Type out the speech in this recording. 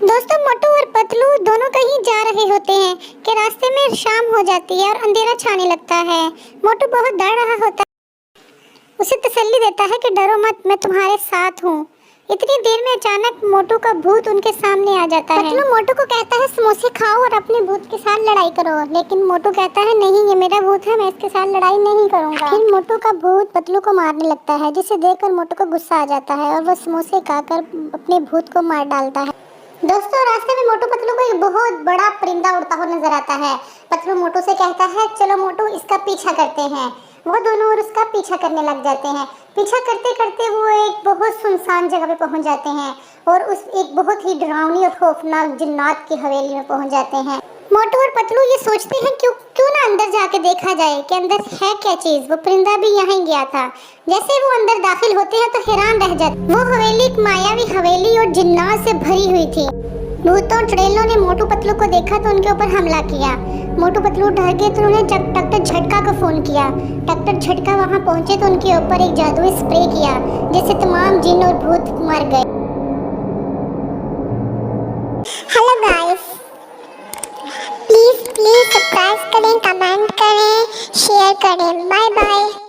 दोस्तों, मोटू और पतलू दोनों कहीं जा रहे होते हैं कि रास्ते में शाम हो जाती है और अंधेरा छाने लगता है। मोटू बहुत डर रहा होता है। उसे तसल्ली देता है कि डरो मत, मैं तुम्हारे साथ हूँ। इतनी देर में अचानक मोटू का भूत उनके सामने आ जाता है। पतलू मोटू को कहता है समोसे खाओ और अपने भूत के साथ लड़ाई करो, लेकिन मोटू कहता है नहीं, ये मेरा भूत है, मैं इसके साथ लड़ाई नहीं करूँगा। फिर मोटू का भूत पतलू को मारने लगता है, जिसे देखकर मोटू को गुस्सा आ जाता है और वह समोसे खाकर अपने भूत को मार डालता है। दोस्तों, रास्ते में मोटू पतलू को एक बहुत बड़ा परिंदा उड़ता हुआ नजर आता है। पतलू मोटू से कहता है चलो मोटू, इसका पीछा करते हैं। वो दोनों और उसका पीछा करने लग जाते हैं। पीछा करते करते वो एक बहुत सुनसान जगह पे पहुंच जाते हैं और उस एक बहुत ही डरावनी और खौफनाक जिन्नात की हवेली में पहुंच जाते हैं। मोटू और पतलू ये सोचते हैं क्यों ना अंदर जाके देखा जाए कि अंदर है क्या चीज। वो परिंदा भी यहाँ ही गया था। जैसे वो अंदर दाखिल होते हैं तो हैरान रह जाते। वो हवेली एक मायावी हवेली और जिन्नात से भरी हुई थी। भूतों चुड़ैलों ने मोटू पतलू को देखा तो उनके ऊपर हमला किया। मोटू पतलू डर गए तो उन्होंने डॉक्टर झटका को फोन किया। डॉक्टर झटका वहाँ पहुँचे तो उनके ऊपर एक जादुई स्प्रे किया, जिससे तमाम जिन और भूत मर गए। हेलो गाइस, प्लीज सब्सक्राइब करें, कमेंट करें, शेयर करें। Bye bye.